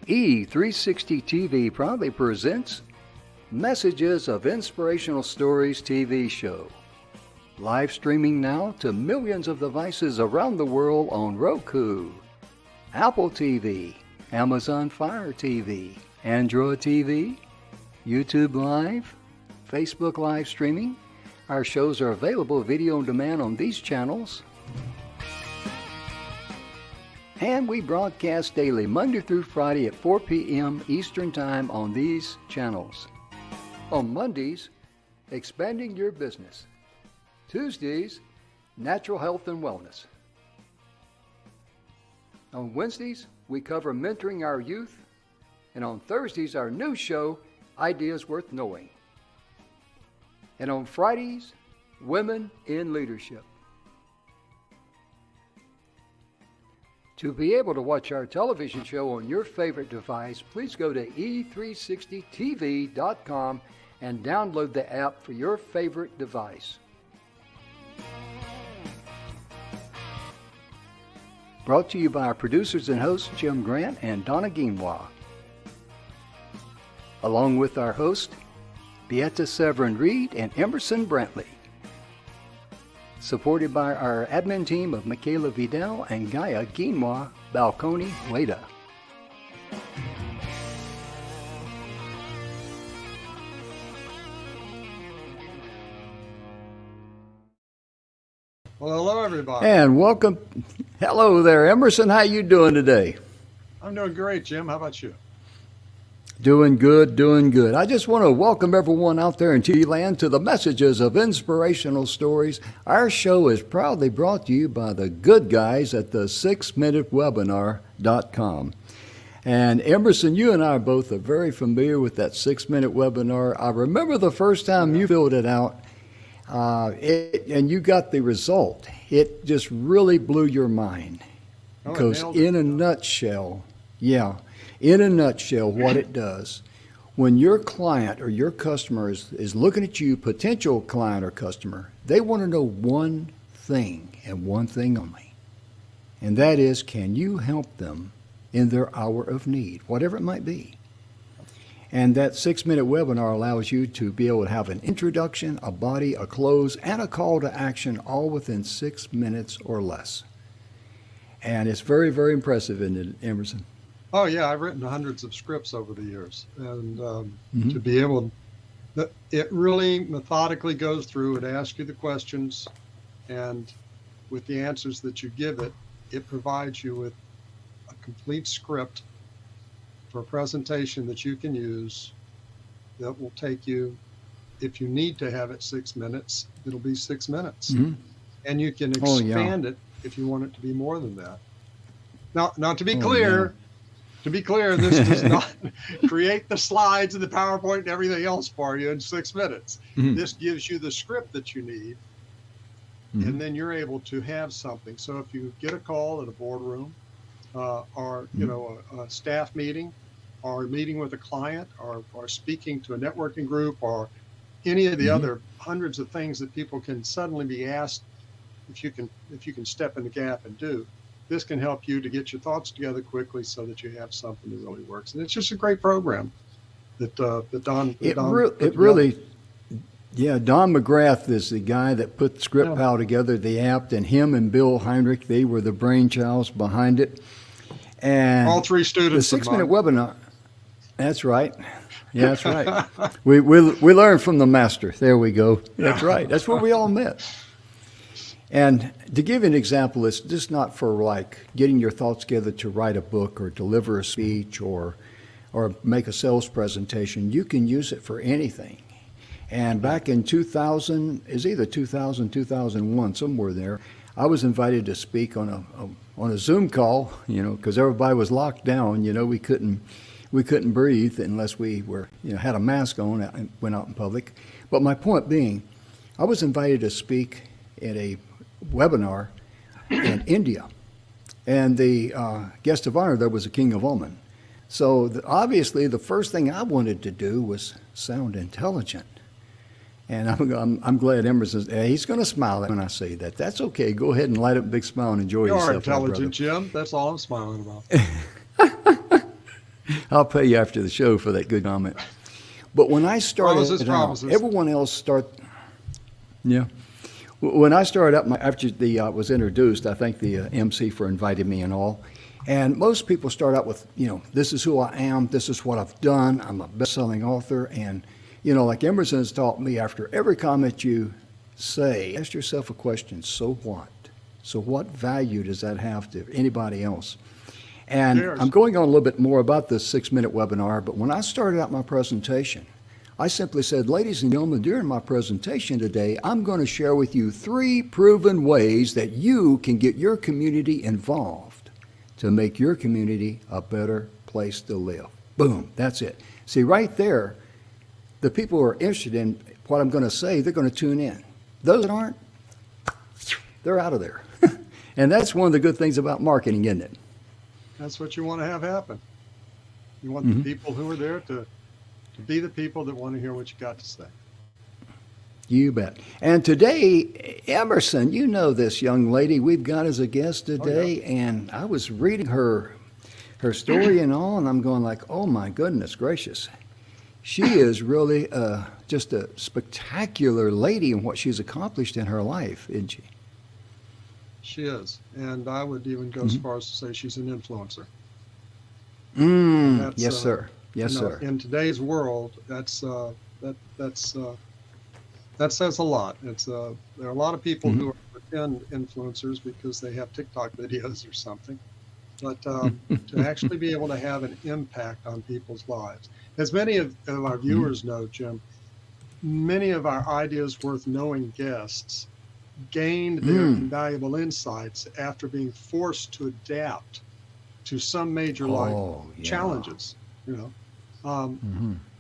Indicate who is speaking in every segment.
Speaker 1: E360 TV proudly presents Messages of Inspirational Stories TV show. Live streaming now to millions of devices around the world on Roku, Apple TV, Amazon Fire TV, Android TV, YouTube Live, Facebook live streaming. Our shows are available video on demand on these channels. And we broadcast daily, Monday through Friday at 4 p.m. Eastern Time on these channels. On Mondays, Expanding Your Business. Tuesdays, Natural Health and Wellness. On Wednesdays, we cover Mentoring Our Youth. And on Thursdays, our new show, Ideas Worth Knowing. And on Fridays, Women in Leadership. To be able to watch our television show on your favorite device, please go to e360tv.com and download the app for your favorite device. Brought to you by our producers and hosts, Jim Grant and donnaguinouard. Along with our hosts, Beata Severin Reed and Emersonbrantley. Supported by our admin team of Michaela Vidal and Gaia Guinois Balconi Weda.
Speaker 2: Well, hello, everybody.
Speaker 1: And welcome. Hello there, Emerson. How you doing today?
Speaker 2: I'm doing great, Jim. How about you?
Speaker 1: Doing good, doing good. I just want to welcome everyone out there in TV land to the Messages of Inspirational Stories. Our show is proudly brought to you by the good guys at the 6minutewebinar.com. And Emerson, you and I both are very familiar with that 6-minute webinar. I remember the first time you filled it out, and you got the result. It just really blew your mind. Because in a nutshell, in a nutshell, what it does, when your client or your customer is looking at you, potential client or customer, they want to know one thing and one thing only. And that is, can you help them in their hour of need, whatever it might be? And that 6-minute webinar allows you to be able to have an introduction, a body, a close, and a call to action all within 6 minutes or less. And it's very, very impressive, isn't it, Emerson?
Speaker 2: Oh, yeah. I've written hundreds of scripts over the years. And to be able, it really methodically goes through and asks you the questions. And with the answers that you give it, it provides you with a complete script for a presentation that you can use that will take you, if you need to have it 6 minutes, it'll be 6 minutes. Mm-hmm. And you can expand it if you want it to be more than that. Now to be clear, this does not create the slides and the PowerPoint and everything else for you in 6 minutes. Mm-hmm. This gives you the script that you need, and then you're able to have something. So if you get a call at a boardroom, or a staff meeting, or a meeting with a client, or speaking to a networking group, or any of the other hundreds of things that people can suddenly be asked if you can step in the gap and do. This can help you to get your thoughts together quickly so that you have something that really works. And it's just a great program that Don McGrath is the guy that put ScriptPal together, the app, and him and Bill Heinrich, they were the brainchilds behind it. And all three students.
Speaker 1: The 6-minute webinar. That's right. Yeah, that's right. we learned from the master. There we go. That's right. That's where we all met. And to give you an example, it's just not for like getting your thoughts together to write a book or deliver a speech or make a sales presentation. You can use it for anything. And back in 2000, is either 2000, 2001, somewhere there, I was invited to speak on a Zoom call, because everybody was locked down. We couldn't breathe unless we were, had a mask on and went out in public. But my point being, I was invited to speak at a webinar in India, and the guest of honor there was a king of Oman. So obviously the first thing I wanted to do was sound intelligent. And I'm glad Emerson, he's going to smile when I say that. That's okay. Go ahead and light up a big smile and enjoy yourself.
Speaker 2: You're intelligent, Jim. That's all I'm smiling about.
Speaker 1: I'll pay you after the show for that good comment. But when I started
Speaker 2: Promises.
Speaker 1: everyone else yeah. When I started out, after was introduced, I thank the MC for inviting me and all. And most people start out with, this is who I am, this is what I've done, I'm a best-selling author. And, like Emerson has taught me, after every comment you say, ask yourself a question, so what? So what value does that have to anybody else? And I'm going on a little bit more about this 6-minute webinar, but when I started out my presentation, I simply said, ladies and gentlemen, during my presentation today, I'm going to share with you 3 proven ways that you can get your community involved to make your community a better place to live. Boom, that's it. See, right there, the people who are interested in what I'm going to say, they're going to tune in. Those that aren't, they're out of there. And that's one of the good things about marketing, isn't it?
Speaker 2: That's what you want to have happen. You want the people who are there to be the people that want to hear what you got to say.
Speaker 1: You bet. And today, Emerson, you know this young lady we've got as a guest today, and I was reading her story and all, and I'm going like, oh my goodness gracious. She is really just a spectacular lady in what she's accomplished in her life, isn't she?
Speaker 2: She is. And I would even go as far as to say she's an influencer.
Speaker 1: Yes, sir. Yes, sir.
Speaker 2: In today's world, that says a lot. There are a lot of people who are pretend influencers because they have TikTok videos or something, but to actually be able to have an impact on people's lives. As many of our viewers know, Jim, many of our Ideas Worth Knowing guests gained their invaluable insights after being forced to adapt to some major life challenges, to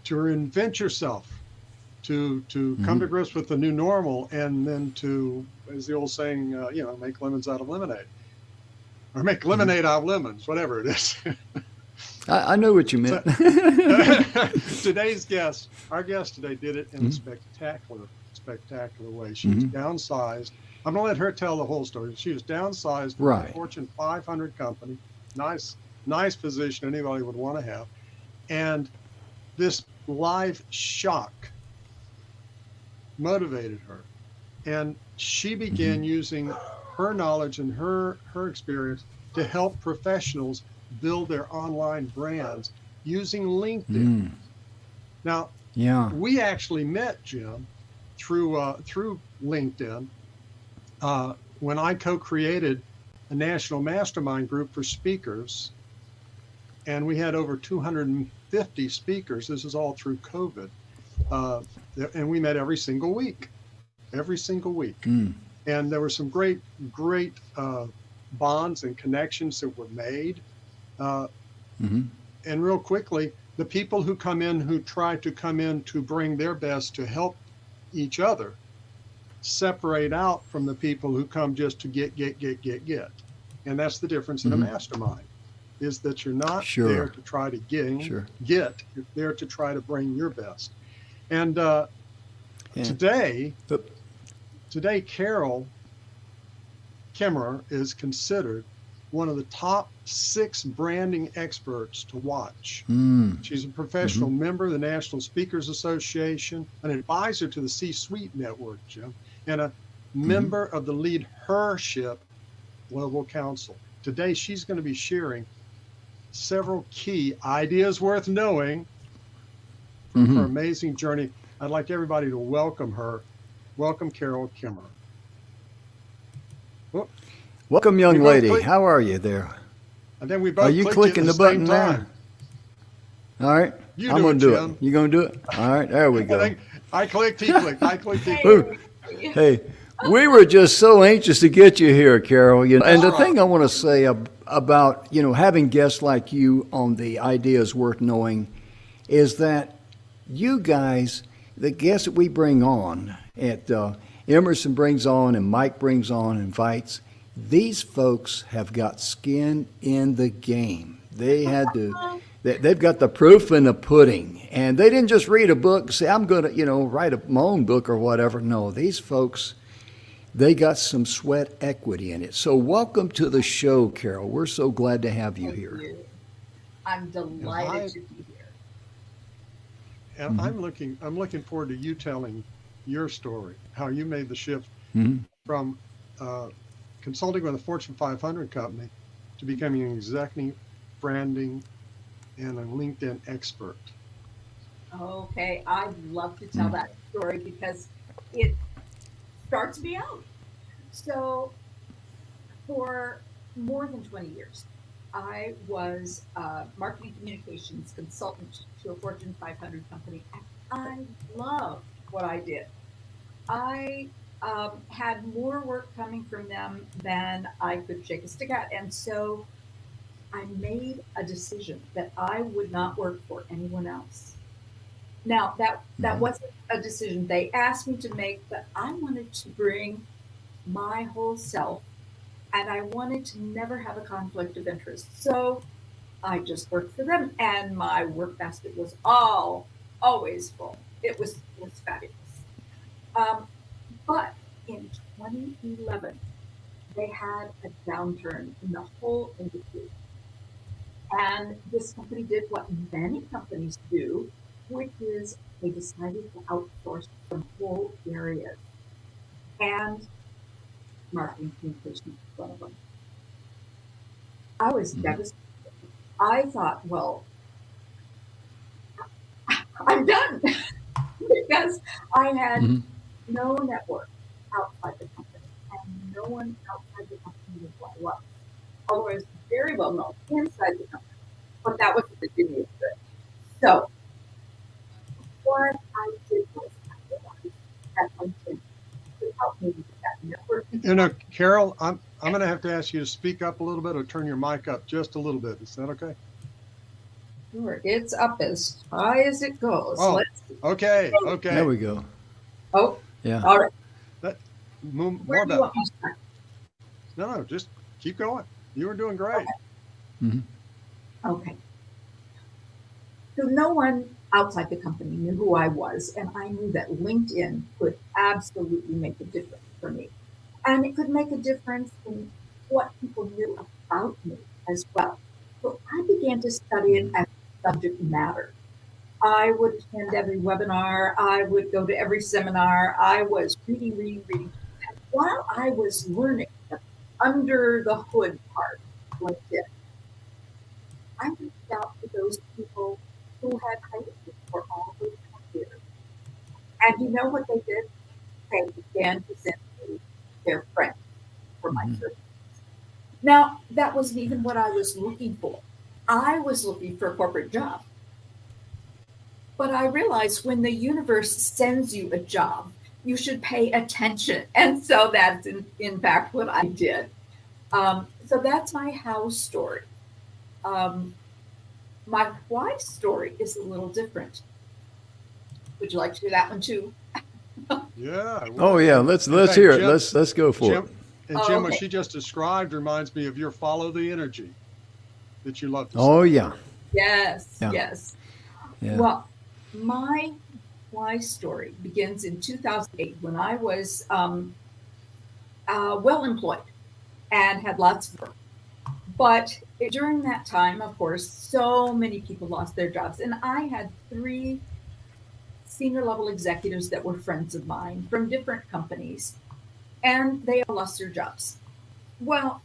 Speaker 2: reinvent yourself, to come to grips with the new normal, and then to, as the old saying, make lemons out of lemonade, or make lemonade out of lemons, whatever it is.
Speaker 1: I know what you meant.
Speaker 2: Our guest today did it in a spectacular way. She was downsized. I'm going to let her tell the whole story. She was downsized from a Fortune 500 company, nice position anybody would want to have. And this live shock motivated her. And she began using her knowledge and her experience to help professionals build their online brands using LinkedIn. Now, we actually met, Jim, through LinkedIn when I co-created a national mastermind group for speakers, and we had over 250 speakers. This is all through COVID, and we met every single week. And there were some great bonds and connections that were made. And real quickly, the people who come in, who try to come in to bring their best to help each other, separate out from the people who come just to get. And that's the difference in a mastermind, is that you're not there to try to get, you're there to try to bring your best. And today, Carol Kimmerer is considered one of the top 6 branding experts to watch. She's a professional member of the National Speakers Association, an advisor to the C-Suite Network, Jim, and a member of the Lead Hership Global Council. Today, she's going to be sharing several key ideas worth knowing from her amazing journey. I'd like everybody to welcome her. Welcome, Carol Kimmerer.
Speaker 1: Welcome, young lady. How are you there?
Speaker 2: And then we both
Speaker 1: are you clicking the button there? All right. I'm going to do it. You going to do it? All right. There we go.
Speaker 2: I clicked, he clicked. I clicked, he clicked.
Speaker 1: Hey, we were just so anxious to get you here, Carol. And the thing I want to say about, having guests like you on the Ideas Worth Knowing is that you guys, the guests that we bring on, Emerson brings on and Mike brings on, invites, these folks have got skin in the game. They've got the proof in the pudding. And they didn't just read a book and say, I'm going to, write my own book or whatever. No, these folks, they got some sweat equity in it. So welcome to the show, Carol. We're so glad to have you here.
Speaker 3: I'm delighted to be here.
Speaker 2: And I'm looking forward to you telling your story, how you made the shift from consulting with a Fortune 500 company to becoming an executive branding and a LinkedIn expert.
Speaker 3: Okay, I'd love to tell that story because it starts me out. So, for more than 20 years, I was a marketing communications consultant to a Fortune 500 company, and I loved what I did. I had more work coming from them than I could shake a stick at. And so I made a decision that I would not work for anyone else. Now, that wasn't a decision they asked me to make, but I wanted to bring my whole self, and I wanted to never have a conflict of interest. So I just worked for them, and my work basket was always full. It was fabulous. Um, but in 2011, they had a downturn in the whole industry. And this company did what many companies do, which is they decided to outsource some whole areas. And marketing communications was one of them. I was devastated. I thought, well, I'm done because I had no network outside the company, and no one outside the company knew who I was. Although I was very well known inside the company, but that wasn't the good news. So what I did was I realized that LinkedIn could help me with that network.
Speaker 2: You know, Carol, I'm going to have to ask you to speak up a little bit or turn your mic up just a little bit. Is that okay?
Speaker 3: Sure, it's up as high as it goes.
Speaker 2: Oh,
Speaker 3: Let's see.
Speaker 2: okay.
Speaker 1: There we go.
Speaker 3: Oh,
Speaker 1: Yeah.
Speaker 3: all right.
Speaker 2: More
Speaker 3: Where do you
Speaker 2: about
Speaker 3: want me to start?
Speaker 2: No, just keep going. You were doing great.
Speaker 3: Okay. So no one outside the company knew who I was, and I knew that LinkedIn could absolutely make a difference for me. And it could make a difference in what people knew about me as well. So I began to study it as a subject matter. I would attend every webinar. I would go to every seminar. I was reading. And while I was learning the under the hood part of LinkedIn, I reached out to those people who had hired me for all those years. And you know what they did? They began to send me their friends for my service. Now, that wasn't even what I was looking for. I was looking for a corporate job. But I realized when the universe sends you a job, you should pay attention. And so that's in fact what I did. So that's my how story. My why story is a little different. Would you like to hear that one too?
Speaker 2: Yeah.
Speaker 1: Oh yeah, let's hear it. Let's go for it.
Speaker 2: And Jim, what she just described reminds me of your follow the energy that you love to say.
Speaker 1: Oh yeah.
Speaker 3: Yes.
Speaker 1: Yeah.
Speaker 3: Well, my why story begins in 2008 when I was well employed and had lots of work. But during that time, of course, so many people lost their jobs. And I had 3 senior level executives that were friends of mine from different companies, and they all lost their jobs. Well,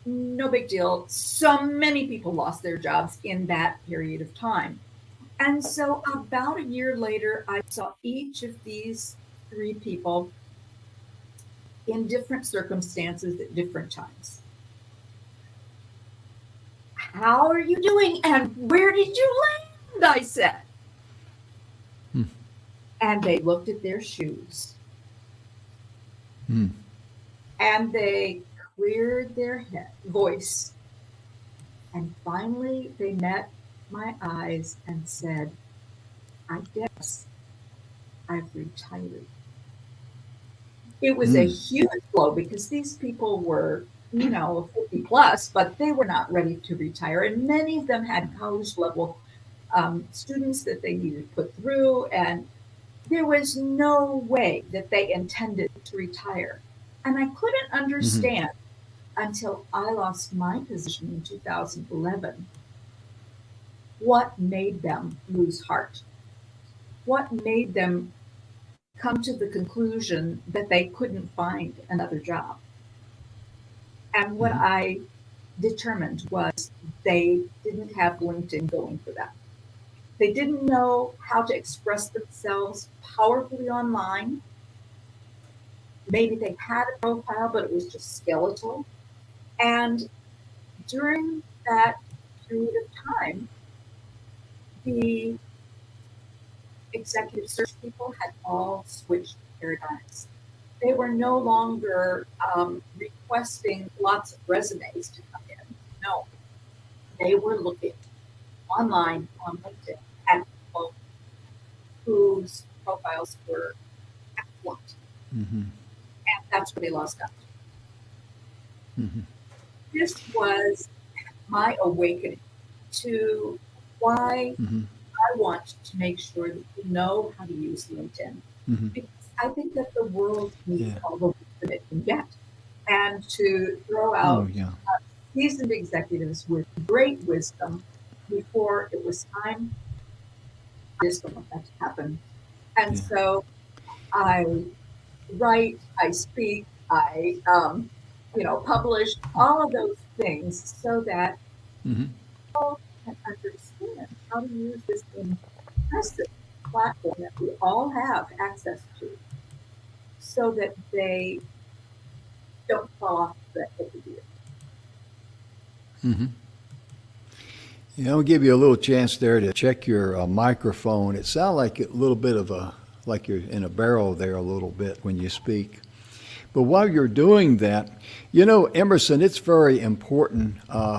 Speaker 3: no big deal. So many people lost their jobs in that period of time. And so about a year later, I saw each of these 3 people in different circumstances at different times. How are you doing? And where did you land? I said. And they looked at their shoes. And they cleared their voice. And finally, they met my eyes and said, I guess I've retired. It was a huge blow because these people were, 50 plus, but they were not ready to retire. And many of them had college level students that they needed to put through. And there was no way that they intended to retire. And I couldn't understand until I lost my position in 2011 what made them lose heart? What made them come to the conclusion that they couldn't find another job? And what I determined was they didn't have LinkedIn going for them. They didn't know how to express themselves powerfully online. Maybe they had a profile, but it was just skeletal. And during that period of time, the executive search people had all switched paradigms. They were no longer requesting lots of resumes to come in. No, they were looking online on LinkedIn at people whose profiles were excellent. And that's where they lost out. This was my awakening to why I want to make sure that you know how to use LinkedIn. Because I think that the world needs all the wisdom it can get. And to throw out seasoned executives with great wisdom before it was time, I just don't want that to happen. And so I write, I speak, I publish all of those things so that people can understand how to use this impressive platform that we all have access to, so that they don't fall off the edge of the earth.
Speaker 1: Yeah, I'll give you a little chance there to check your microphone. It sounds like a little bit of like you're in a barrel there a little bit when you speak. But while you're doing that, Emerson, it's very important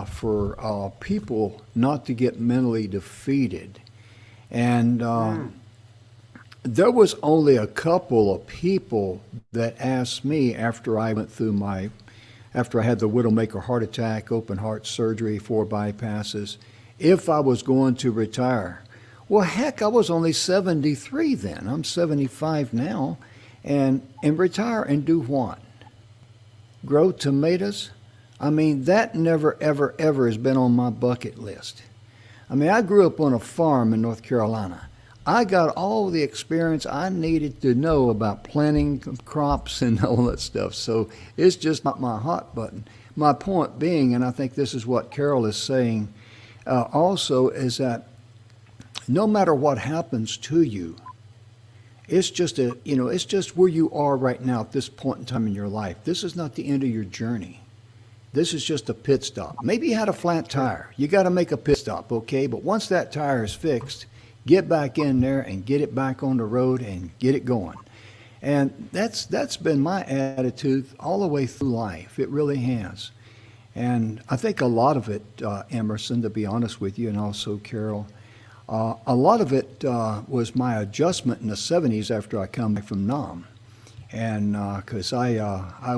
Speaker 1: for people not to get mentally defeated. And there was only a couple of people that asked me after I went through after I had the widowmaker heart attack, open heart surgery, 4 bypasses, if I was going to retire. Well, heck, I was only 73 then. I'm 75 now. And retire and do what? Grow tomatoes? I mean, that never, ever, ever has been on my bucket list. I mean, I grew up on a farm in North Carolina. I got all the experience I needed to know about planting crops and all that stuff. So it's just not my hot button. My point being, and I think this is what Carol is saying also, is that no matter what happens to you, it's just it's just where you are right now at this point in time in your life. This is not the end of your journey. This is just a pit stop. Maybe you had a flat tire. You got to make a pit stop, okay? But once that tire is fixed, get back in there and get it back on the road and get it going. And that's been my attitude all the way through life. It really has. And I think a lot of it, Emerson, to be honest with you, and also Carol, a lot of it was my adjustment in the 70s after I come back from Nam. And because I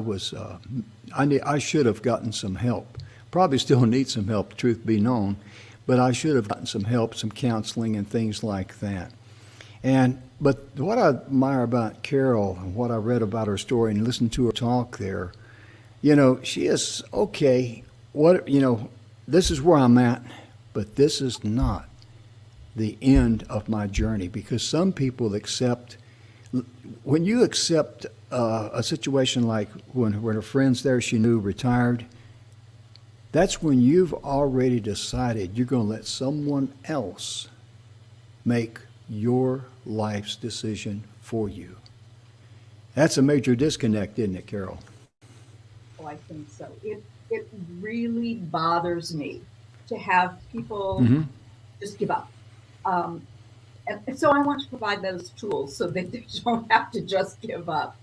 Speaker 1: should have gotten some help. Probably still need some help, truth be known. But I should have gotten some help, some counseling and things like that. But what I admire about Carol and what I read about her story and listened to her talk there, she is, okay, this is where I'm at, but this is not the end of my journey, because some people when you accept a situation like when her friends there she knew retired, that's when you've already decided you're going to let someone else make your life's decision for you. That's a major disconnect, isn't it, Carol?
Speaker 3: Oh, I think so. It really bothers me to have people just give up. And so I want to provide those tools so that they don't have to just give up.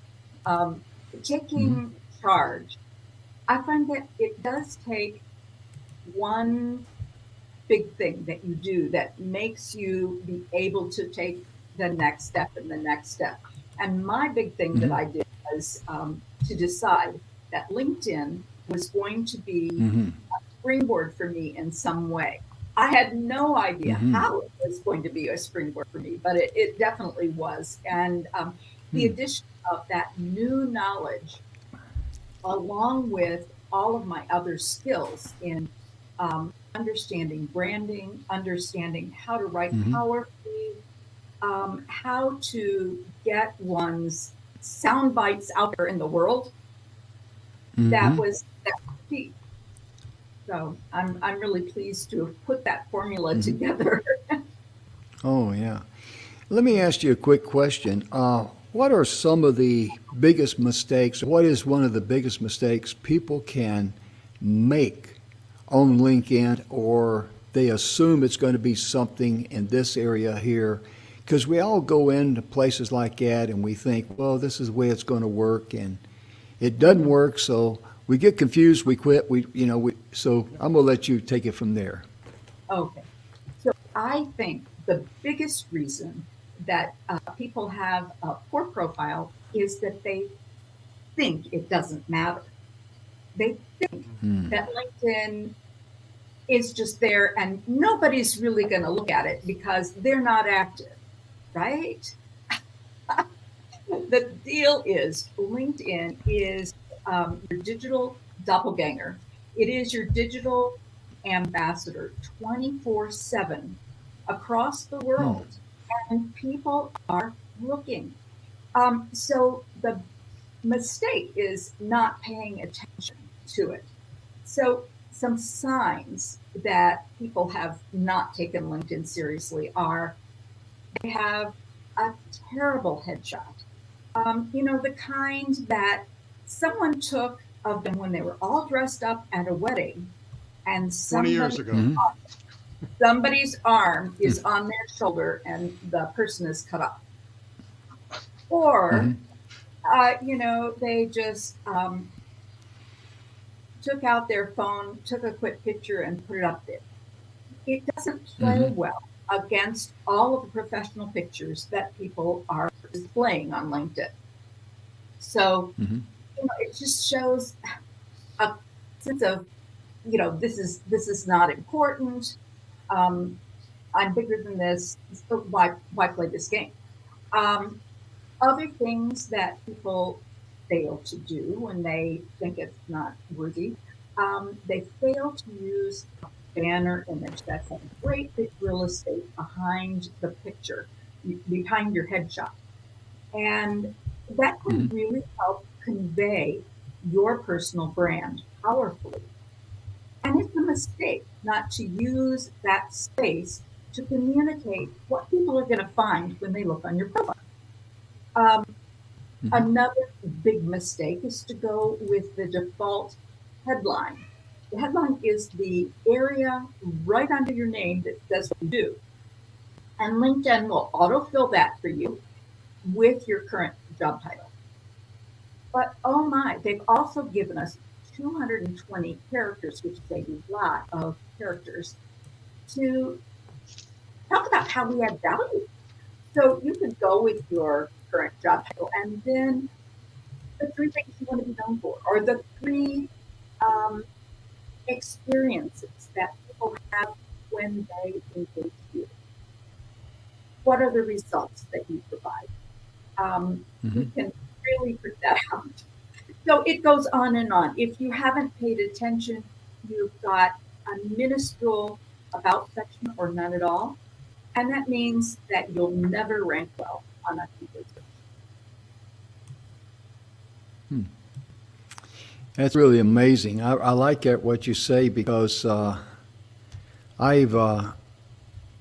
Speaker 3: Taking charge. I find that it does take one big thing that you do that makes you be able to take the next step and the next step. And my big thing that I did was to decide that LinkedIn was going to be a springboard for me in some way. I had no idea how it was going to be a springboard for me, but it definitely was. And the addition of that new knowledge, along with all of my other skills in understanding branding, understanding how to write powerfully, how to get one's sound bites out there in the world. That was key. So I'm really pleased to have put that formula together.
Speaker 1: Oh, yeah. Let me ask you a quick question. What are some of the biggest mistakes? What is one of the biggest mistakes people can make on LinkedIn, or they assume it's going to be something in this area here? Because we all go into places like that and we think, well, this is the way it's going to work, and it doesn't work. So we get confused, we quit. So I'm going to let you take it from there.
Speaker 3: Okay. So I think the biggest reason that people have a poor profile is that they think it doesn't matter. They think that LinkedIn is just there and nobody's really going to look at it because they're not active, right? The deal is LinkedIn is your digital doppelganger. It is your digital ambassador 24/7 across the world, and people are looking. So the mistake is not paying attention to it. So some signs that people have not taken LinkedIn seriously are they have a terrible headshot. The kind that someone took of them when they were all dressed up at a wedding, and
Speaker 2: 20 years ago.
Speaker 3: somebody's arm is on their shoulder and the person is cut off. Or, they just took out their phone, took a quick picture and put it up there. It doesn't play well against all of the professional pictures that people are displaying on LinkedIn. So, it just shows a sense of, this is not important. I'm bigger than this. So why play this game? Other things that people fail to do when they think it's not worthy, they fail to use a banner image that's a great big real estate behind the picture, behind your headshot. And that can really help convey your personal brand powerfully. And it's a mistake not to use that space to communicate what people are going to find when they look on your profile. Another big mistake is to go with the default headline. The headline is the area right under your name that says what you do. And LinkedIn will autofill that for you with your current job title. But oh my, they've also given us 220 characters, which is a lot of characters, to talk about how we add value. So you could go with your current job title and then the 3 things you want to be known for, or the 3 experiences that people have when they engage you. What are the results that you provide? You can really put that out. So it goes on and on. If you haven't paid attention, you've got a minuscule about section or none at all. And that means that you'll never rank well on a keyword search.
Speaker 1: That's really amazing. I like that what you say, because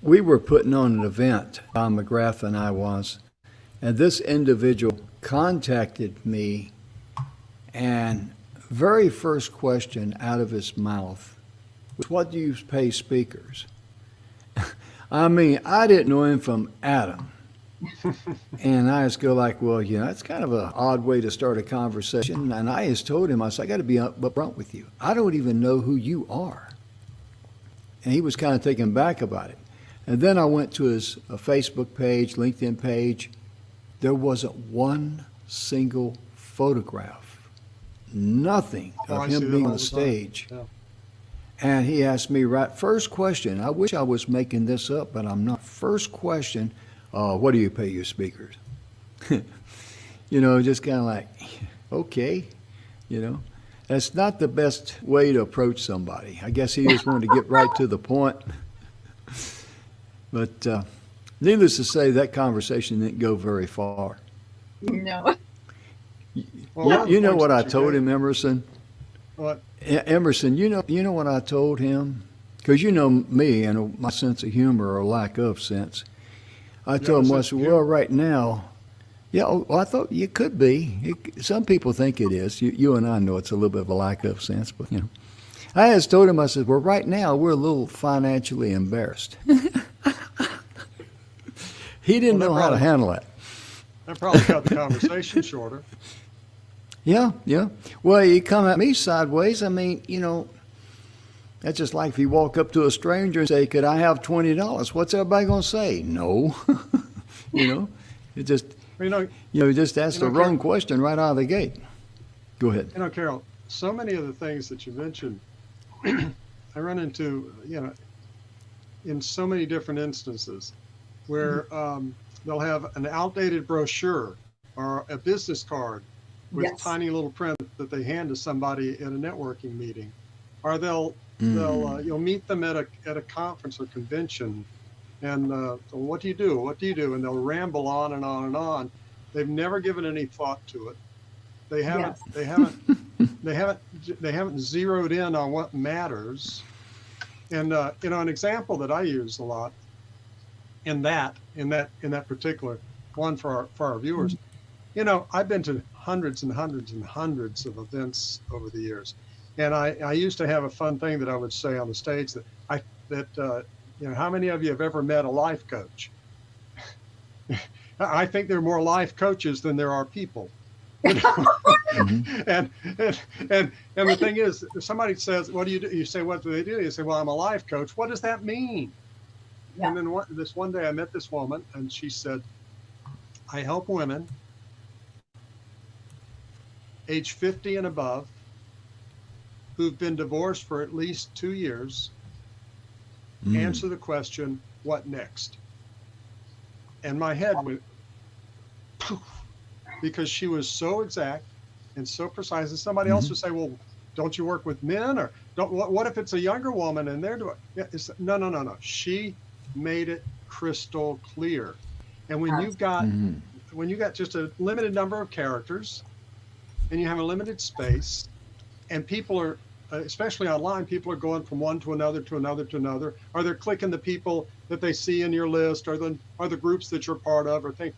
Speaker 1: we were putting on an event, Don McGrath and I was, and this individual contacted me, and very first question out of his mouth was, what do you pay speakers? I mean, I didn't know him from Adam. And I just go like, well, it's kind of an odd way to start a conversation. And I just told him, I said, I got to be upfront with you. I don't even know who you are. And he was kind of taken back about it. And then I went to his Facebook page, LinkedIn page. There wasn't one single photograph, nothing of him being on the stage. Yeah. And he asked me first question, I wish I was making this up, but I'm not. First question, what do you pay your speakers? Just kind of like, okay, That's not the best way to approach somebody. I guess he just wanted to get right to the point. But needless to say, that conversation didn't go very far.
Speaker 3: No.
Speaker 2: Well,
Speaker 1: You know what I
Speaker 2: you
Speaker 1: told
Speaker 2: gave-
Speaker 1: him, Emerson?
Speaker 2: What?
Speaker 1: Emerson, you know what I told him? Because you know me and my sense of humor or lack of sense. I told him, I
Speaker 2: sense
Speaker 1: said,
Speaker 2: of
Speaker 1: well,
Speaker 2: humor?
Speaker 1: right now, yeah, well, I thought it could be. Some people think it is. You and I know it's a little bit of a lack of sense, but you know. I just told him, I said, well, right now we're a little financially embarrassed. He didn't
Speaker 2: Well,
Speaker 1: know how to handle that.
Speaker 2: That probably cut the conversation shorter.
Speaker 1: Yeah. Well, you come at me sideways. I mean, you know, that's just like if you walk up to a stranger and say, could I have $20? What's everybody going to say? No. You know, it just,
Speaker 2: Well, you know,
Speaker 1: you just asked the wrong question right out of the gate. Go ahead.
Speaker 2: Carol, so many of the things that you mentioned, I run into, in so many different instances where they'll have an outdated brochure or a business card with
Speaker 3: Yes.
Speaker 2: tiny little print that they hand to somebody at a networking meeting, or you'll meet them at a conference or convention, and so what do you do? What do you do? And they'll ramble on and on and on. They've never given any thought to it. They haven't.
Speaker 3: Yes.
Speaker 2: They haven't zeroed in on what matters. And an example that I use a lot in that particular one for our viewers, I've been to hundreds and hundreds and hundreds of events over the years, and I used to have a fun thing that I would say on the stage how many of you have ever met a life coach? I think there are more life coaches than there are people. And the thing is, if somebody says, what do you do? You say, what do they do? You say, well, I'm a life coach. What does that mean?
Speaker 3: Yeah.
Speaker 2: And then this one day I met this woman, and she said, I help women age 50 and above who've been divorced for at least 2 years answer the question, what next? And my head went poof, because she was so exact and so precise. And somebody else would say, well, don't you work with men? Or what if it's a younger woman and they're doing no. She made it crystal clear. And when you've got just a limited number of characters and you have a limited space, and people are, especially online, people are going from one to another to another to another, or they're clicking the people that they see in your list, or the groups that you're part of, or think,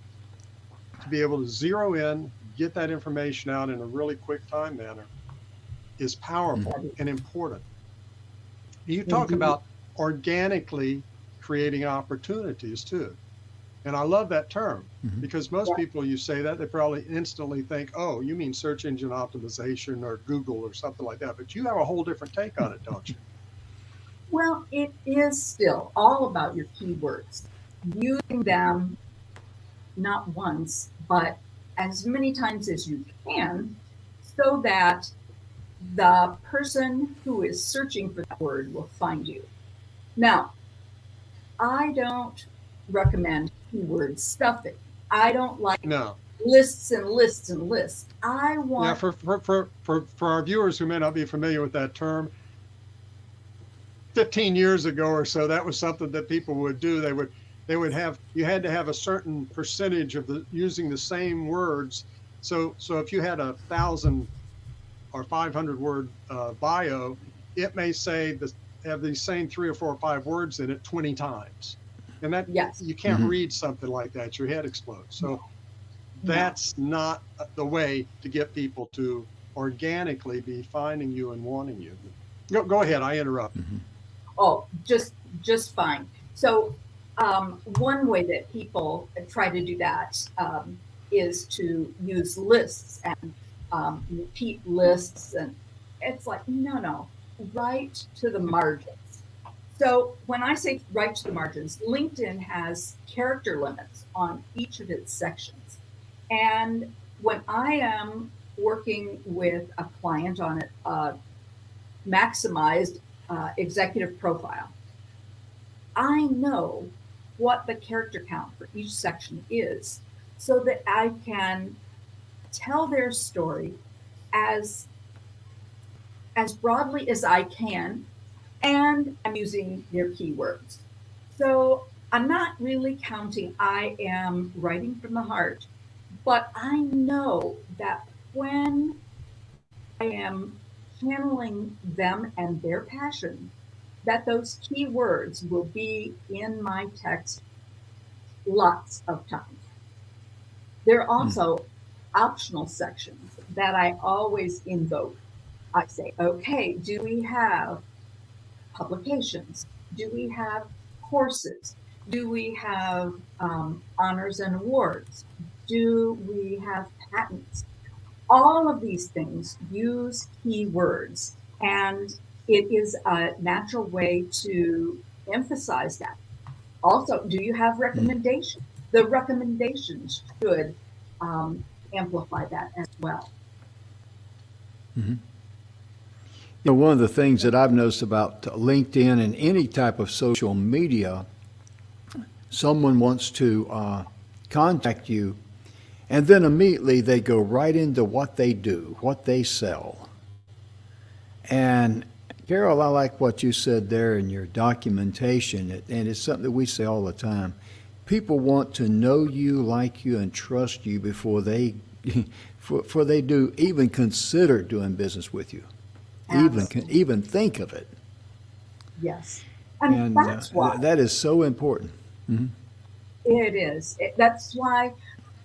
Speaker 2: to be able to zero in, get that information out in a really quick time manner is powerful and important. You talk about organically creating opportunities too. And I love that term because most people, you say that, they probably instantly think, oh, you mean search engine optimization or Google or something like that. But you have a whole different take on it, don't you?
Speaker 3: Well, it is still all about your keywords, using them not once, but as many times as you can, so that the person who is searching for that word will find you. Now, I don't recommend keyword stuffing. I don't like lists and lists and lists. I want
Speaker 2: for our viewers who may not be familiar with that term, 15 years ago or so, that was something that people would do. They would have, you had to have a certain percentage of using the same words. So if you had 1,000 or 500 word bio, it may say have these same 3 or 4 or 5 words in it 20 times. And that you can't read something like that. Your head explodes. So that's not the way to get people to organically be finding you and wanting you. Go ahead. I interrupt.
Speaker 3: Oh, just fine. So one way that people try to do that is to use lists and repeat lists. And it's like, no, right to the margins. So when I say right to the margins, LinkedIn has character limits on each of its sections. And when I am working with a client on a maximized executive profile, I know what the character count for each section is so that I can tell their story as as broadly as I can, and I'm using their keywords. So I'm not really counting, I am writing from the heart, but I know that when I am channeling them and their passion, that those keywords will be in my text lots of times. There are also optional sections that I always invoke. I say, okay, do we have publications? Do we have courses? Do we have honors and awards? Do we have patents? All of these things use keywords, and it is a natural way to emphasize that. Also, do you have recommendations? The recommendations should amplify that as well.
Speaker 1: One of the things that I've noticed about LinkedIn and any type of social media, someone wants to contact you, and then immediately they go right into what they do, what they sell. And Carol, I like what you said there in your documentation, and it's something that we say all the time. People want to know you, like you, and trust you before they, before they do even consider doing business with you, even think of it.
Speaker 3: Yes,
Speaker 1: And
Speaker 3: that's why
Speaker 1: that is so important.
Speaker 3: it is. That's why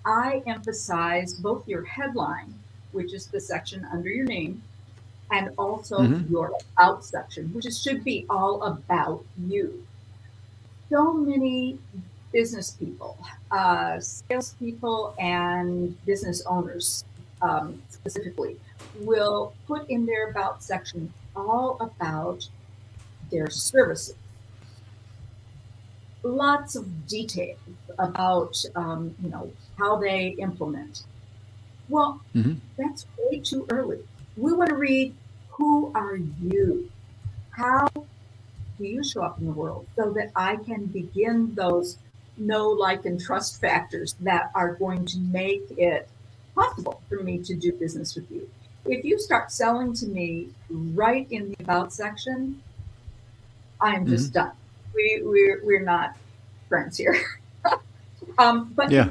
Speaker 3: I emphasize both your headline, which is the section under your name, and also your out section, which should be all about you. So many business people, salespeople, and business owners specifically will put in their about section all about their services. Lots of details about how they implement. Well, that's way too early. We want to read, who are you? How do you show up in the world, so that I can begin those know, like, and trust factors that are going to make it possible for me to do business with you. If you start selling to me right in the about section, I am just done. We're not friends here. But
Speaker 1: Yeah.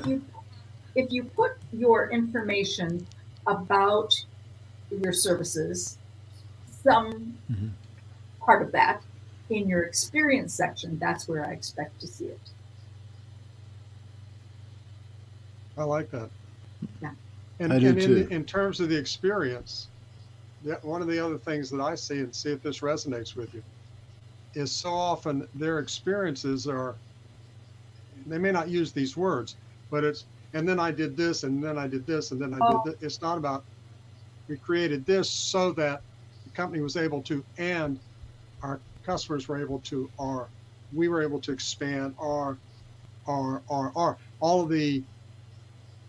Speaker 3: if you put your information about your services, some part of that in your experience section, that's where I expect to see it.
Speaker 2: I like that.
Speaker 3: Yeah.
Speaker 2: And,
Speaker 1: I do
Speaker 2: and
Speaker 1: too.
Speaker 2: in terms of the experience, one of the other things that I see, and see if this resonates with you, is so often their experiences are, they may not use these words, but it's, and then I did this, and then I did this, and then I did this. It's not about, we created this so that the company was able to, and our customers were able to, or we were able to expand our all of the,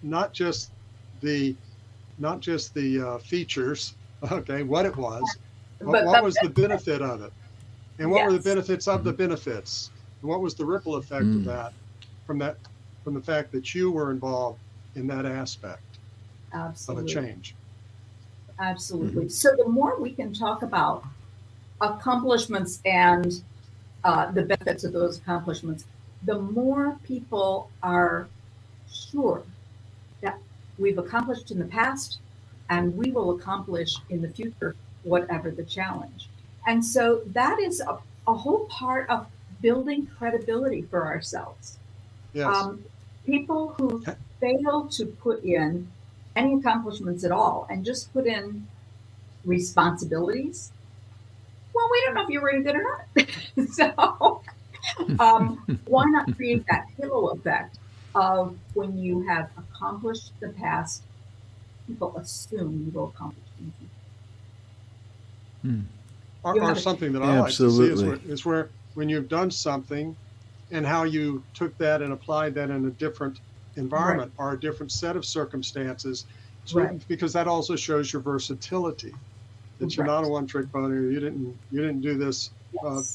Speaker 2: not just the features, okay, what it was, but what was the benefit of it, and what were the benefits of the benefits, and what was the ripple effect of that, from the fact that you were involved in that aspect of a change.
Speaker 3: Absolutely. So the more we can talk about accomplishments and the benefits of those accomplishments, the more people are sure that we've accomplished in the past and we will accomplish in the future, whatever the challenge. And so that is a whole part of building credibility for ourselves.
Speaker 2: Yes.
Speaker 3: People who fail to put in any accomplishments at all and just put in responsibilities, well, we don't know if you're really good or not. So why not create that halo effect of, when you have accomplished the past, people assume you will accomplish in the future.
Speaker 2: Or something that I like to see is where when you've done something and how you took that and applied that in a different environment or a different set of circumstances, because that also shows your versatility, that you're not a one-trick pony. You didn't do this.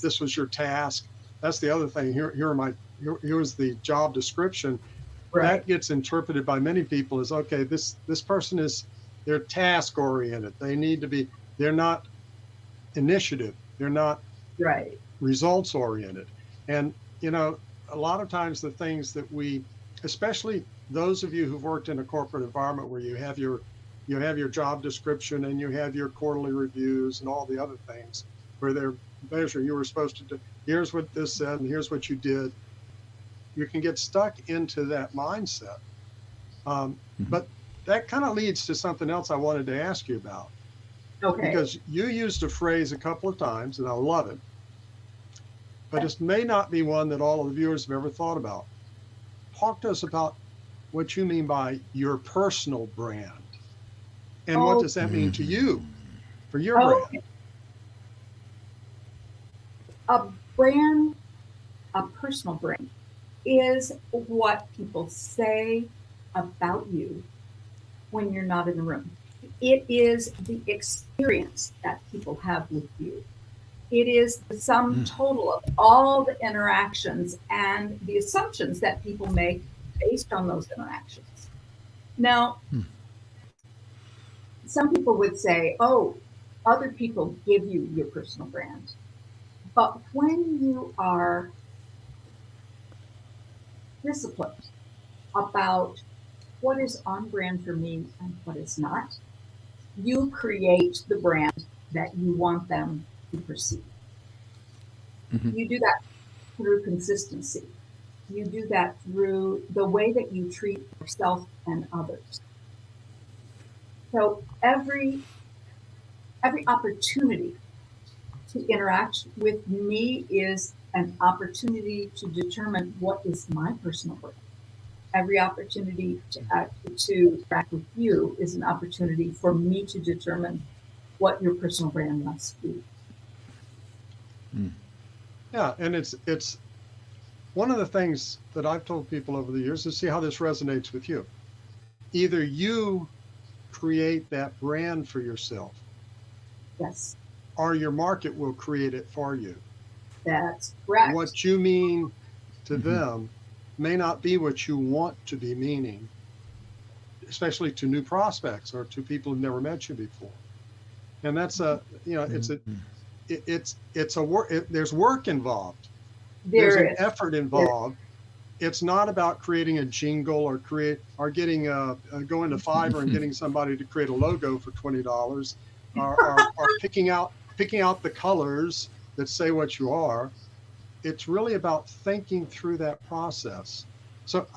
Speaker 2: This was your task. That's the other thing. Here's the job description. That gets interpreted by many people as, okay, this person they're task oriented. They need to be. They're not initiative. They're not
Speaker 3: Right.
Speaker 2: results oriented. And, you know, a lot of times the things that we, especially those of you who've worked in a corporate environment where you have your job description and you have your quarterly reviews and all the other things where they're measuring, you were supposed to do, here's what this said and here's what you did. You can get stuck into that mindset. But that kind of leads to something else I wanted to ask you about,
Speaker 3: Okay.
Speaker 2: because you used a phrase a couple of times and I love it, but it may not be one that all of the viewers have ever thought about. Talk to us about what you mean by your personal brand, and what does that mean to you for your brand?
Speaker 3: Okay. A brand, a personal brand, is what people say about you when you're not in the room. It is the experience that people have with you. It is the sum total of all the interactions and the assumptions that people make based on those interactions. Now, some people would say, oh, other people give you your personal brand. But when you are disciplined about what is on brand for me and what is not, you create the brand that you want them to perceive. You do that through consistency. You do that through the way that you treat yourself and others. So every opportunity to interact with me is an opportunity to determine what is my personal brand. Every opportunity to interact with you is an opportunity for me to determine what your personal brand must be.
Speaker 2: Yeah, and it's one of the things that I've told people over the years is see how this resonates with you. Either you create that brand for yourself,
Speaker 3: Yes,
Speaker 2: or your market will create it for you.
Speaker 3: that's correct.
Speaker 2: What you mean to them may not be what you want to be meaning, especially to new prospects or to people who've never met you before. And that's it's a work. There's work involved. There's an effort involved. It's not about creating a jingle or getting going to Fiverr and getting somebody to create a logo for $20, or picking out the colors that say what you are. It's really about thinking through that process. So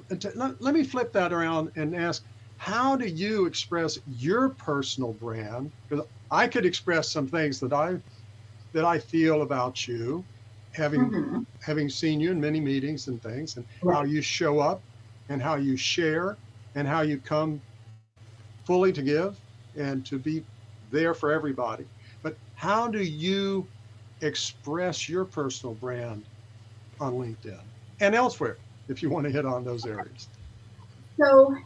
Speaker 2: let me flip that around and ask, how do you express your personal brand? Because I could express some things that I feel about you, having seen you in many meetings and things, and how you show up and how you share and how you come fully to give and to be there for everybody. But how do you express your personal brand on LinkedIn and elsewhere, if you want to hit on those areas?
Speaker 3: So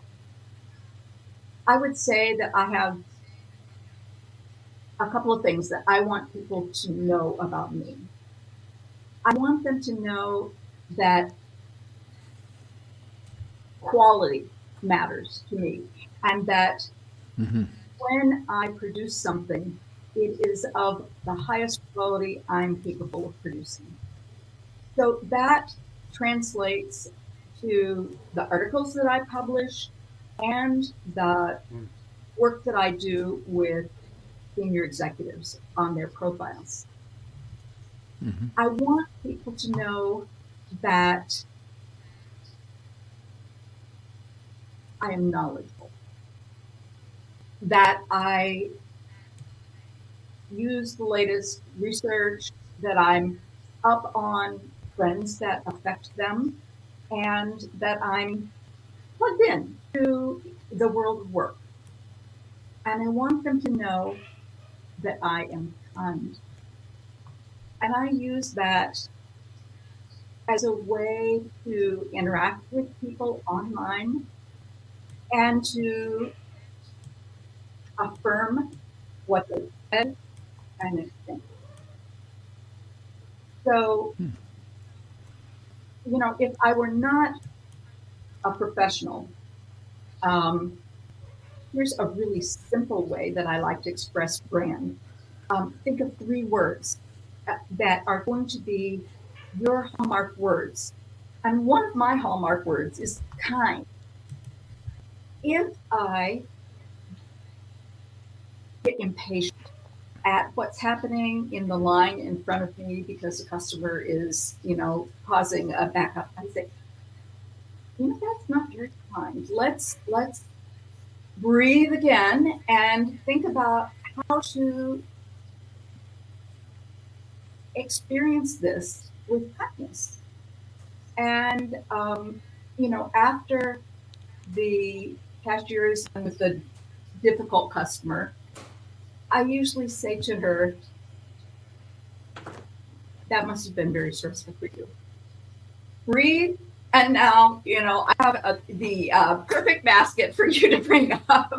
Speaker 3: I would say that I have a couple of things that I want people to know about me. I want them to know that quality matters to me, and that when I produce something, it is of the highest quality I'm capable of producing. So that translates to the articles that I publish and the work that I do with senior executives on their profiles. I want people to know that I am knowledgeable, that I use the latest research, that I'm up on trends that affect them, and that I'm plugged in to the world of work. And I want them to know that I am kind. And I use that as a way to interact with people online and to affirm what they said and think. So, if I were not a professional, here's a really simple way that I like to express brand. think of 3 words that are going to be your hallmark words. And one of my hallmark words is kind. If I get impatient at what's happening in the line in front of me because the customer is, causing a backup, I say, that's not very kind. Let's breathe again and think about how to experience this with kindness. And, after the cashier is done with the difficult customer, I usually say to her, that must have been very stressful for you. Breathe. And now, I have the perfect basket for you to bring up.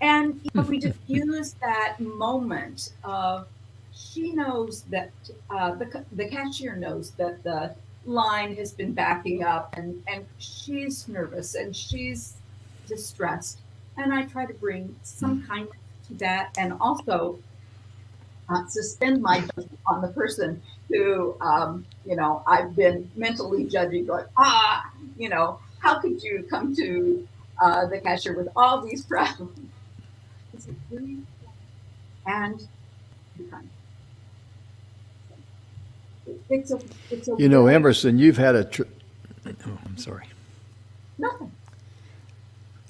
Speaker 3: And we diffuse that moment of, she knows that the cashier knows that the line has been backing up, and she's nervous and she's distressed. And I try to bring some kindness to that, and also suspend my judgment on the person who, I've been mentally judging, going, how could you come to the cashier with all these problems? And be kind. It's a
Speaker 1: Emerson, you've had I'm sorry.
Speaker 3: Nothing.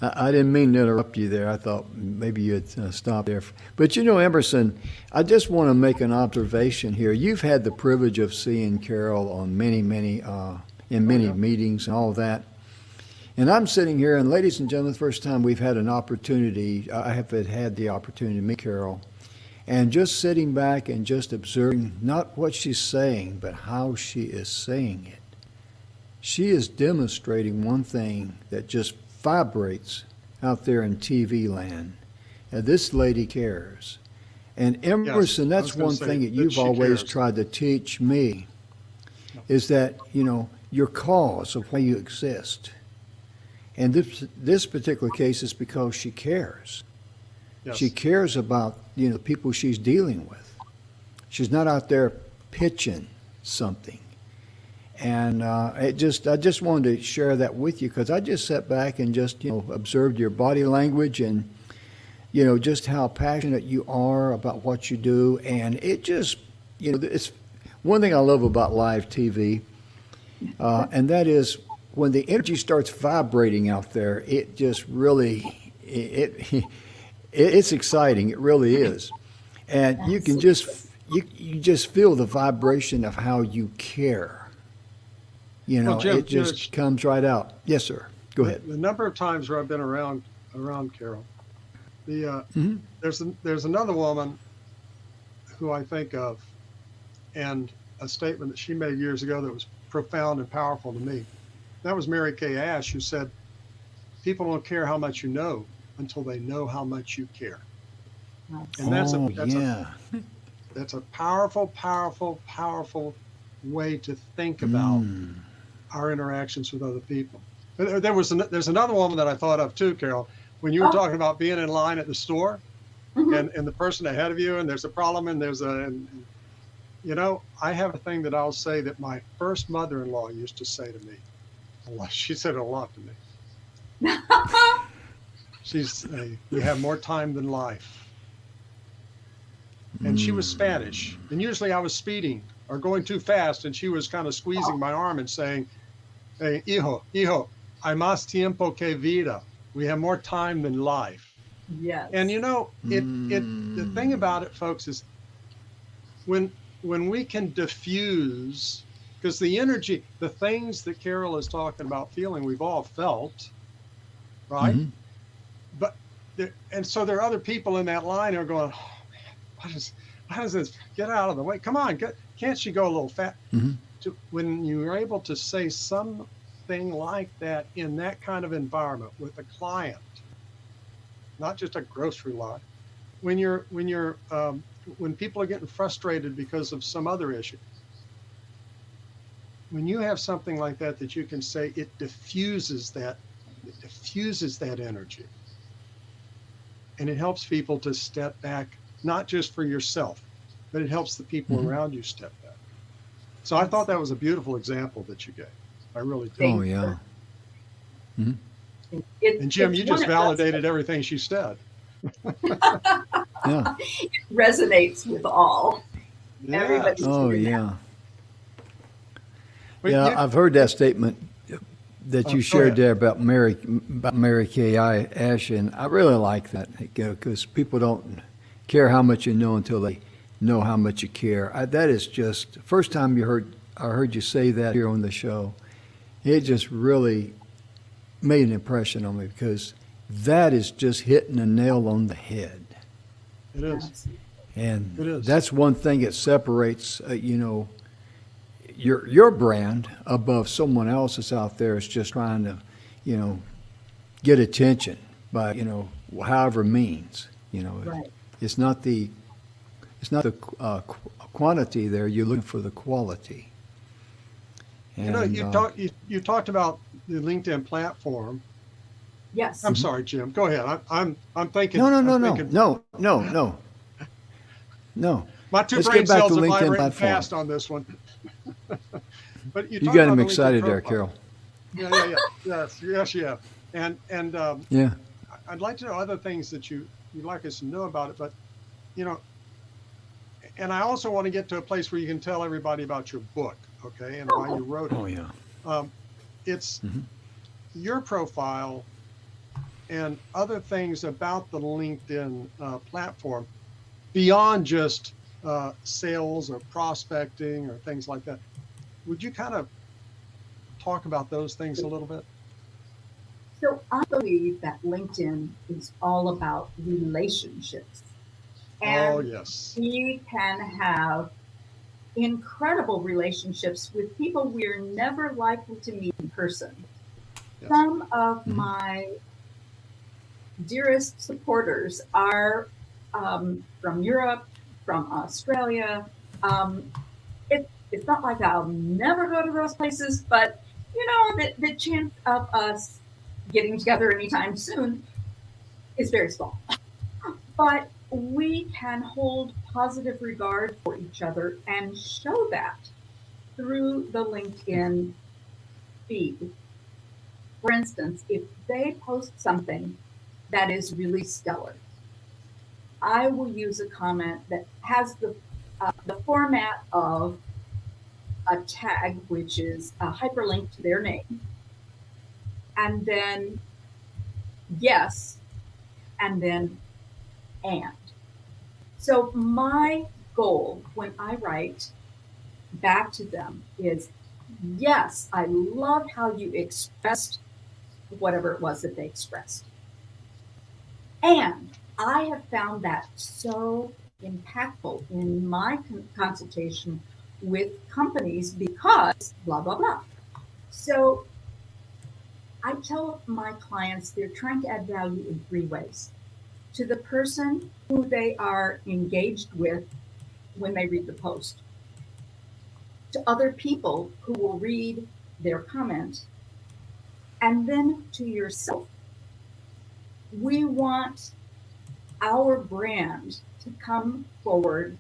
Speaker 1: I didn't mean to interrupt you there. I thought maybe you had stopped there. But Emerson, I just want to make an observation here. You've had the privilege of seeing Carol on many meetings and all that. And I'm sitting here, and ladies and gentlemen, the first time we've had an opportunity, I have had the opportunity to meet Carol, and just sitting back and just observing not what she's saying, but how she is saying it. She is demonstrating one thing that just vibrates out there in TV land. And this lady cares. And Emerson,
Speaker 2: Yes,
Speaker 1: that's one thing that you've always tried to teach me, is that, your cause of why you exist. And this particular case is because she cares.
Speaker 2: Yes.
Speaker 1: She cares about, the people she's dealing with. She's not out there pitching something. And I just wanted to share that with you, because I just sat back and just, observed your body language and, just how passionate you are about what you do. And it just, it's one thing I love about live TV, and that is when the energy starts vibrating out there, it just really, it's exciting. It really is. And you can you just feel the vibration of how you care.
Speaker 2: Jim,
Speaker 1: it just comes right out. Yes, sir. Go ahead.
Speaker 2: The number of times where I've been around Carol, there's another woman who I think of, and a statement that she made years ago that was profound and powerful to me. That was Mary Kay Ash, who said, "People don't care how much you know until they know how much you care." And that's a powerful, powerful, powerful way to think about our interactions with other people. There's another woman that I thought of too, Carol, when you were talking about being in line at the store, and the person ahead of you, and there's a problem, and I have a thing that I'll say that my first mother-in-law used to say to me. She said it a lot to me. She's, you have more time than life. And she was Spanish, and usually I was speeding or going too fast, and she was kind of squeezing my arm and saying, "Hey, hijo, hay más tiempo que vida." We have more time than life.
Speaker 3: Yes.
Speaker 2: And the thing about it, folks, is when we can diffuse, because the energy, the things that Carol is talking about feeling, we've all felt, right? But so there are other people in that line who are going, "Oh man, why does this, get out of the way? Come on, can't she go a little fast?" When you're able to say something like that in that kind of environment with a client, not just a grocery line, when people are getting frustrated because of some other issue, when you have something like that you can say, it diffuses that energy, and it helps people to step back not just for yourself, but it helps the people
Speaker 1: Mhm.
Speaker 2: around you step back. So I thought that was a beautiful example that you gave. I really did.
Speaker 3: Thank
Speaker 1: Oh,
Speaker 3: you.
Speaker 1: yeah. Mhm.
Speaker 2: And Jim,
Speaker 3: It's
Speaker 2: you
Speaker 3: one
Speaker 2: just
Speaker 3: of those
Speaker 2: validated everything she said.
Speaker 1: Yeah.
Speaker 3: resonates with all.
Speaker 2: Yes.
Speaker 3: Everybody's
Speaker 1: Oh,
Speaker 3: hearing that.
Speaker 1: yeah.
Speaker 2: But
Speaker 1: Yeah,
Speaker 2: you-
Speaker 1: I've heard that statement that
Speaker 2: Oh,
Speaker 1: you
Speaker 2: go
Speaker 1: shared
Speaker 2: ahead.
Speaker 1: there about Mary Kay Ash, and I really like that, because people don't care how much you know until they know how much you care. That is just first time I heard you say that here on the show. It just really made an impression on me, because that is just hitting a nail on the head.
Speaker 2: It is.
Speaker 3: Absolutely.
Speaker 1: And
Speaker 2: It is.
Speaker 1: that's one thing that separates, your brand above someone else's out there is just trying to, get attention by, however means.
Speaker 3: Right.
Speaker 1: It's not the quantity there. You're looking for the quality. And,
Speaker 2: You talked about the LinkedIn platform.
Speaker 3: Yes.
Speaker 2: I'm sorry, Jim. Go ahead. I'm thinking.
Speaker 1: no.
Speaker 2: I'm thinking- My two
Speaker 1: Let's
Speaker 2: brain
Speaker 1: get back
Speaker 2: cells
Speaker 1: to
Speaker 2: are
Speaker 1: LinkedIn
Speaker 2: vibrating
Speaker 1: platform.
Speaker 2: fast on this one. But
Speaker 1: You
Speaker 2: talked
Speaker 1: got
Speaker 2: about
Speaker 1: him
Speaker 2: the LinkedIn
Speaker 1: excited there,
Speaker 2: profile.
Speaker 1: Carol.
Speaker 2: Yeah. Yes, you have. And
Speaker 1: Yeah.
Speaker 2: I'd like to know other things that you'd like us to know about it, but and I also want to get to a place where you can tell everybody about your book, okay, and why you wrote it.
Speaker 1: Oh, yeah.
Speaker 2: It's
Speaker 1: Mhm.
Speaker 2: your profile and other things about the LinkedIn platform beyond just sales or prospecting or things like that. Would you kind of talk about those things a little bit?
Speaker 3: So I believe that LinkedIn is all about relationships. And
Speaker 2: Oh, yes.
Speaker 3: we can have incredible relationships with people we're never likely to meet in person.
Speaker 2: Yes.
Speaker 3: Some of
Speaker 1: Mhm.
Speaker 3: my dearest supporters are from Europe, from Australia. It's not like I'll never go to those places, but the chance of us getting together anytime soon is very small. But we can hold positive regard for each other and show that through the LinkedIn feed. For instance, if they post something that is really stellar, I will use a comment that has the format of a tag, which is a hyperlink to their name, and then yes, and then and. So my goal when I write back to them is, yes, I loved how you expressed whatever it was that they expressed. And I have found that so impactful in my consultation with companies because blah, blah, blah. So I tell my clients they're trying to add value in 3 ways. To the person who they are engaged with when they read the post, to other people who will read their comment, and then to yourself. We want our brand to come forward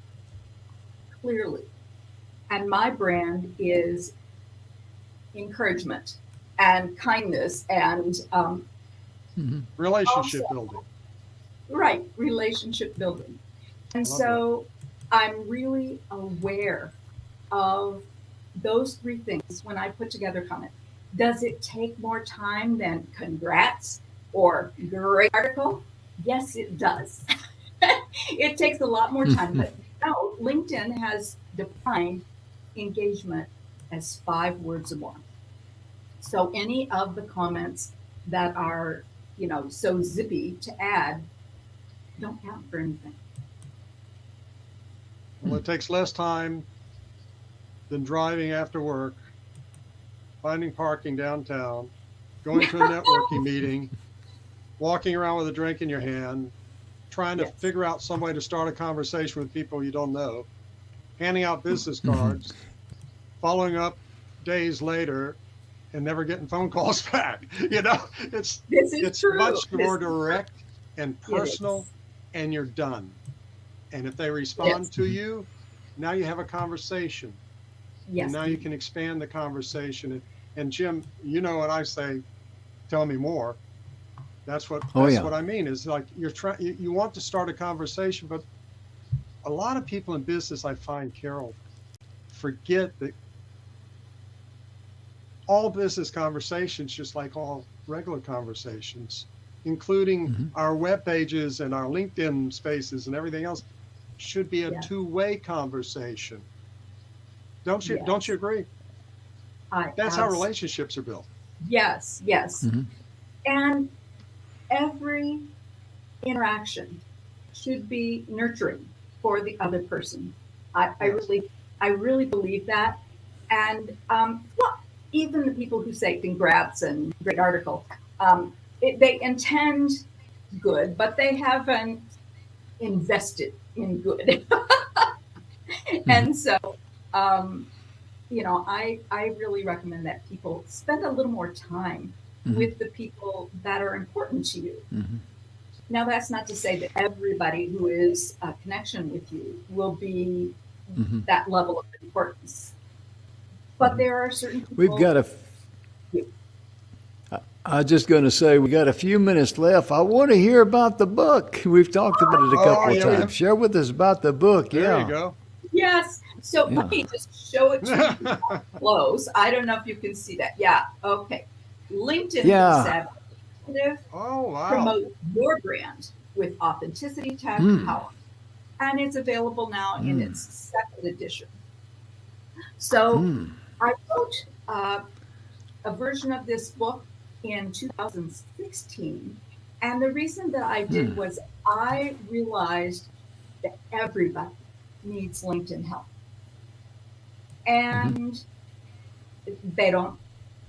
Speaker 3: clearly. And my brand is encouragement and kindness and
Speaker 1: Mhm.
Speaker 2: Relationship
Speaker 3: Also-
Speaker 2: building.
Speaker 3: right, relationship building. And
Speaker 2: Love
Speaker 3: so I'm really aware of those 3 things when I put together comment. Does it take more time than congrats or great article? Yes, it does. It takes a lot more time, but no, LinkedIn has defined engagement as 5 words or more. So any of the comments that are, so zippy to add don't count for anything.
Speaker 2: Well, it takes less time than driving after work, finding parking downtown, going to a networking meeting, walking around with a drink in your hand, trying to
Speaker 3: Yes.
Speaker 2: figure out some way to start a conversation with people you don't know, handing out business cards, following up days later, and never getting phone calls back. It's
Speaker 3: This is true.
Speaker 2: much more
Speaker 3: This is true.
Speaker 2: direct and
Speaker 3: It is.
Speaker 2: personal, and you're done. And if they respond
Speaker 3: Yes.
Speaker 2: to you, now you have a conversation.
Speaker 3: Yes.
Speaker 2: And now you can expand the conversation. And Jim, you know what I say, tell me more. That's what I mean, is like you're trying, you want to start a conversation, but a lot of people in business, I find, Carol, forget that all business conversations, just like all regular conversations, including our web pages and our LinkedIn spaces and everything else, should be a two-way conversation. Don't you agree? That's how relationships are built.
Speaker 3: Yes. And every interaction should be nurturing for the other person. I really believe that. And well, even the people who say congrats and great article, they intend good, but they haven't invested in good. And so, I really recommend that people spend a little more time with the people that are important to you. Now, that's not to say that everybody who is a connection with you will be that level of importance. But there are certain people.
Speaker 1: We've got I was just going to say, we got a few minutes left. I want to hear about the book. We've talked about it a couple of times. Share with us about the book.
Speaker 2: There you go.
Speaker 3: Yes. So let me just show it to you close. I don't know if you can see that. Yeah. Okay. LinkedIn promote your brand with authenticity, tech, power. And it's available now in its second edition. So I wrote a version of this book in 2016. And the reason that I did was I realized that everybody needs LinkedIn help. And they don't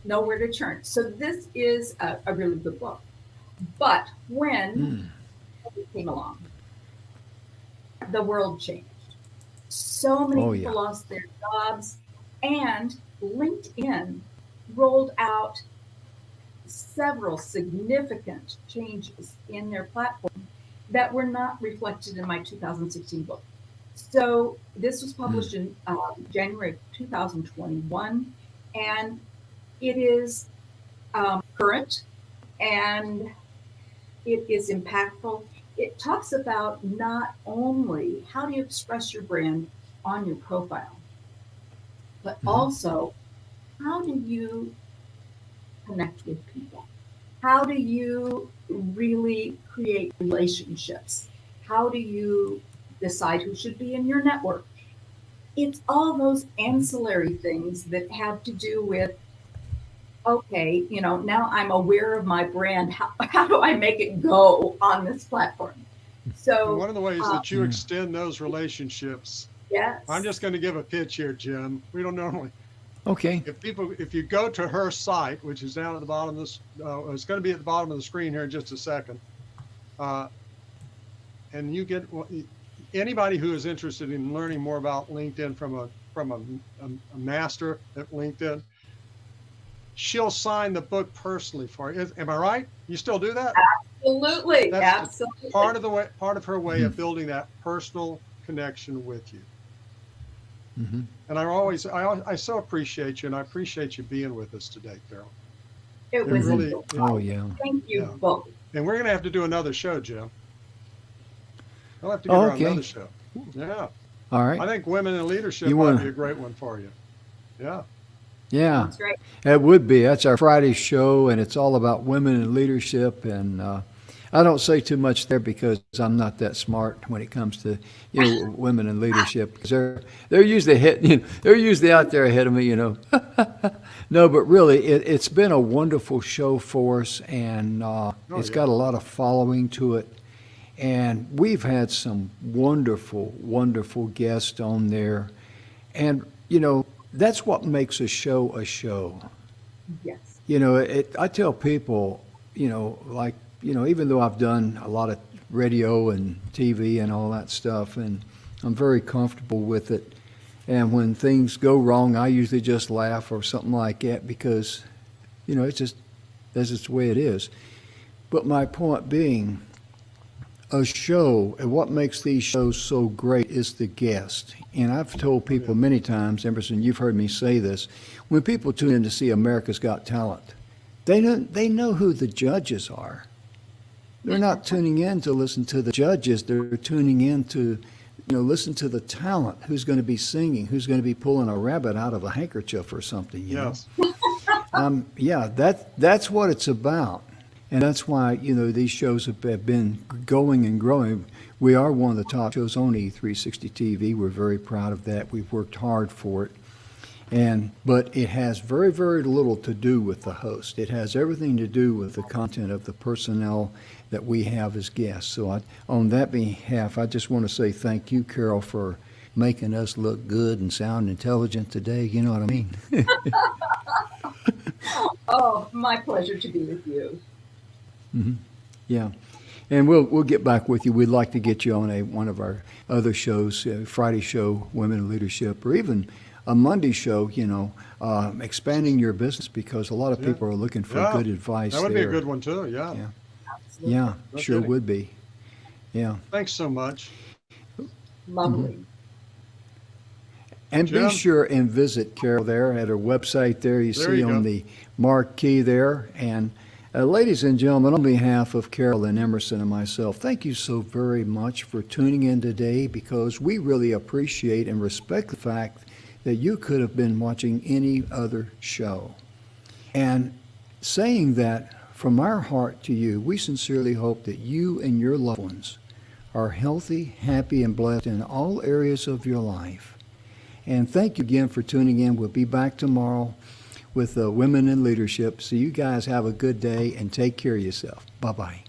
Speaker 3: know where to turn. So this is a really good book. But when it came along, the world changed. So many people lost their jobs, and LinkedIn rolled out several significant changes in their platform that were not reflected in my 2016 book. So this was published in January of 2021, and it is current, and it is impactful. It talks about not only how do you express your brand on your profile, but also how do you connect with people? How do you really create relationships? How do you decide who should be in your network? It's all those ancillary things that have to do with, okay, now I'm aware of my brand. How do I make it go on this platform? So
Speaker 2: one of the ways that you extend those relationships.
Speaker 3: Yes.
Speaker 2: I'm just going to give a pitch here, Jim. We don't normally.
Speaker 1: Okay.
Speaker 2: If you go to her site, which is down at the bottom of this, it's going to be at the bottom of the screen here in just a second, and you get anybody who is interested in learning more about LinkedIn from a master at LinkedIn, she'll sign the book personally for you. Am I right? You still do that?
Speaker 3: Absolutely.
Speaker 2: That's
Speaker 3: Absolutely.
Speaker 2: part of her way of building that personal connection with you. And I so appreciate you, and I appreciate you being with us today, Carol.
Speaker 3: It was
Speaker 2: really.
Speaker 3: Thank you both.
Speaker 2: And we're going to have to do another show, Jim. We'll have to give her another show. Yeah.
Speaker 1: All right.
Speaker 2: I think Women in Leadership might be a great one for you. Yeah.
Speaker 1: Yeah.
Speaker 3: That's great.
Speaker 1: It would be. That's our Friday show, and it's all about women in leadership. And I don't say too much there because I'm not that smart when it comes to women in leadership, because they're usually out there ahead of me. No, but really, it's been a wonderful show for us, and it's got a lot of following to it. And we've had some wonderful, wonderful guests on there. And, that's what makes a show a show.
Speaker 3: Yes.
Speaker 1: I tell people, even though I've done a lot of radio and TV and all that stuff, and I'm very comfortable with it. And when things go wrong, I usually just laugh or something like that because, it's just, that's just the way it is. But my point being, a show, and what makes these shows so great is the guest. And I've told people many times, Emerson, you've heard me say this, when people tune in to see America's Got Talent, they know who the judges are. They're not tuning in to listen to the judges. They're tuning in to, listen to the talent, who's going to be singing, who's going to be pulling a rabbit out of a handkerchief or something,
Speaker 2: Yes.
Speaker 1: Yeah, that's what it's about. And that's why, these shows have been going and growing. We are one of the top shows on E360 TV. We're very proud of that. We've worked hard for it. But it has very, very little to do with the host. It has everything to do with the content of the personnel that we have as guests. So on that behalf, I just want to say thank you, Carol, for making us look good and sound intelligent today. You know what I mean?
Speaker 3: Oh, my pleasure to be with you.
Speaker 1: Mm-hmm. Yeah. And we'll get back with you. We'd like to get you on one of our other shows, Friday show, Women in Leadership, or even a Monday show, expanding your business, because a lot of people are looking for good advice.
Speaker 2: That would be
Speaker 1: there.
Speaker 2: a good one too. Yeah.
Speaker 3: Absolutely.
Speaker 1: Yeah,
Speaker 2: No
Speaker 1: sure
Speaker 2: kidding.
Speaker 1: would be. Yeah.
Speaker 2: Thanks so much.
Speaker 3: Lovely.
Speaker 1: And
Speaker 2: Jim?
Speaker 1: be sure and visit Carol there at her website there. You
Speaker 2: There
Speaker 1: see
Speaker 2: you
Speaker 1: on
Speaker 2: go.
Speaker 1: the marquee there. And ladies and gentlemen, on behalf of Carol and Emerson and myself, thank you so very much for tuning in today, because we really appreciate and respect the fact that you could have been watching any other show. And saying that from our heart to you, we sincerely hope that you and your loved ones are healthy, happy, and blessed in all areas of your life. And thank you again for tuning in. We'll be back tomorrow with Women in Leadership. So you guys have a good day and take care of yourself. Bye-bye.